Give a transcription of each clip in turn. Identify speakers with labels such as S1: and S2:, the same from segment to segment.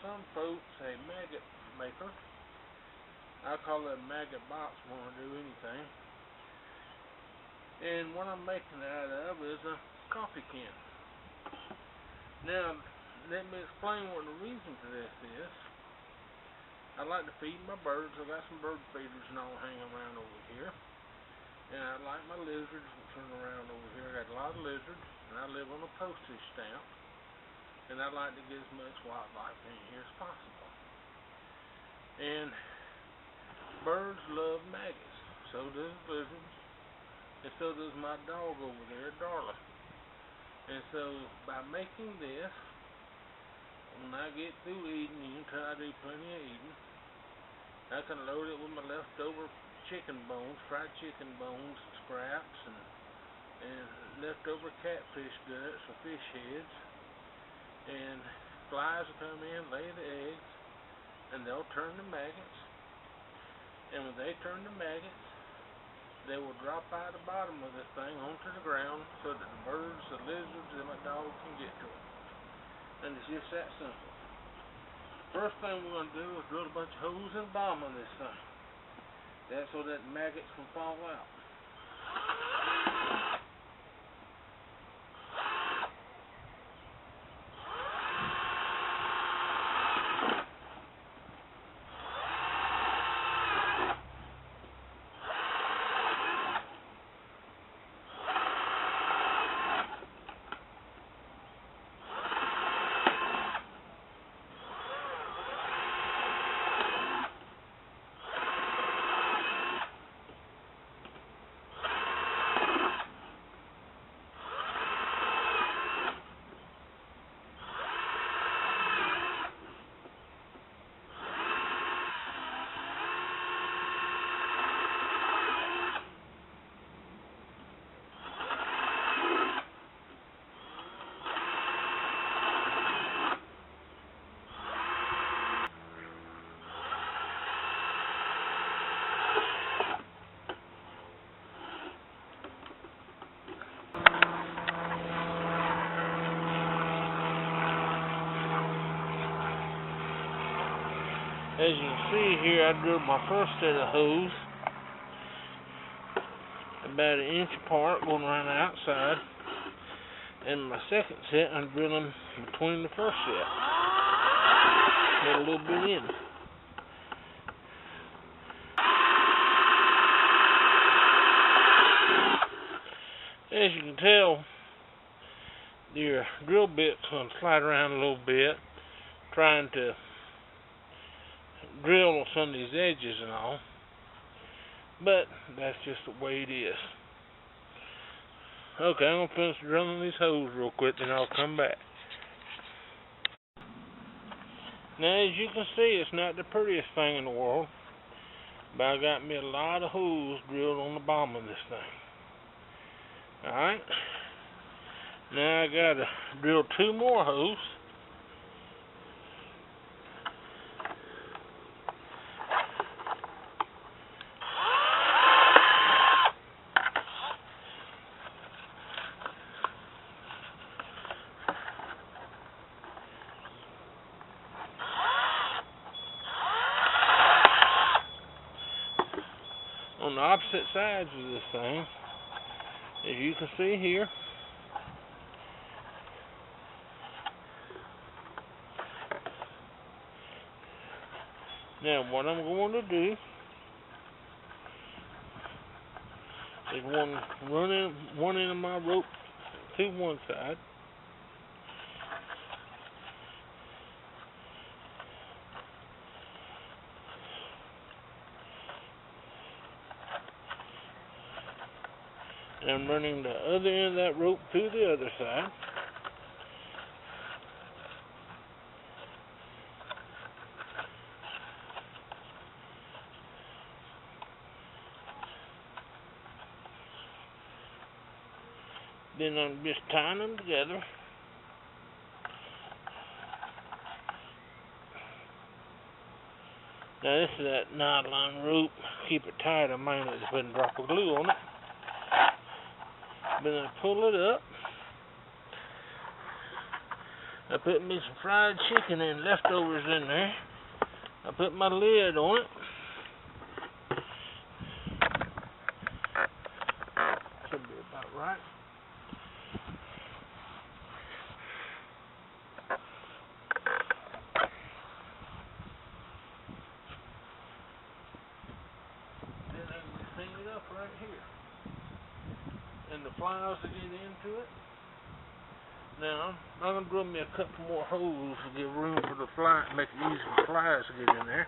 S1: some folks a maggot maker. I call it a maggot box when I do anything. And what I'm making out of is a coffee can. Now, let me explain what the reason for this is. I like to feed my birds. I've got some bird feeders and all hanging around over here. And I like my lizards that turn around over here. I got a lot of lizards, and I live on a postage stamp. And I like to get as much wildlife in here as possible. And birds love maggots. So does lizards. And so does my dog over there, Darla. And so by making this, when I get through eating, you can tell I do plenty of eating, I can load it with my leftover chicken bones, fried chicken bones, scraps, and leftover catfish guts or fish heads. And flies will come in, lay the eggs, and they'll turn to maggots. And when they turn to maggots, they will drop out the bottom of this thing onto the ground so that the birds, the lizards, and my dog can get to it. And it's just that simple. First thing we're going to do is drill a bunch of holes in the bottom of this thing. That's so that maggots can fall out. As you can see here, I drilled my first set of holes about 1 inch apart, going around the outside. And my second set, I'm drilling between the first set. Get a little bit in. As you can tell, your drill bit's going to slide around a little bit, trying to drill on some of these edges and all, but that's just the way it is. Okay, I'm going to finish drilling these holes real quick, then I'll come back. Now, as you can see, it's not the prettiest thing in the world, but I got me a lot of holes drilled on the bottom of this thing. Alright, now I got to drill 2 more holes. On the opposite sides of this thing, as you can see here. Now what I'm going to do is run one end of my rope to one side. And I'm running the other end of that rope to the other side. Then I'm just tying them together. Now this is that nylon rope. Keep it tight. I might not just put a drop of glue on it. Then I pull it up. I put me some fried chicken and leftovers in there. I put my lid on it. Should be about right. Then I can hang it up right here. And the flies to get into it. Now, I'm going to drill me a couple more holes to give room for the fly, make it easy for flies to get in there.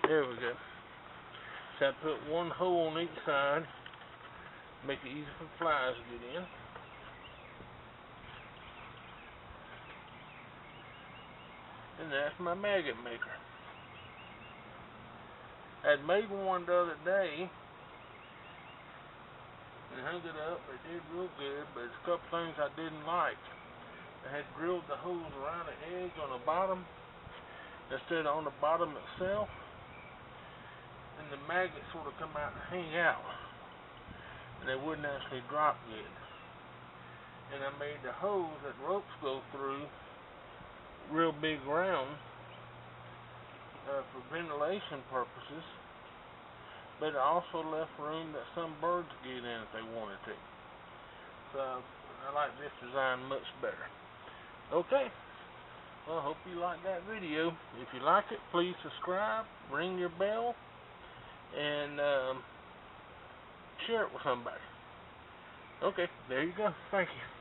S1: There we go. So I put one hole on each side, make it easy for flies to get in. And that's my maggot maker. I had made one the other day and hung it up. It did real good, but there's a couple things I didn't like. I had drilled the holes around the edge on the bottom instead of on the bottom itself, and the maggots sort of come out and hang out, and they wouldn't actually drop good. And I made the holes that ropes go through real big round for ventilation purposes, but it also left room that some birds get in if they wanted to. So I like this design much better. Okay, well, I hope you like that video. If you like it, please subscribe, ring your bell, and share it with somebody. Okay, there you go. Thank you.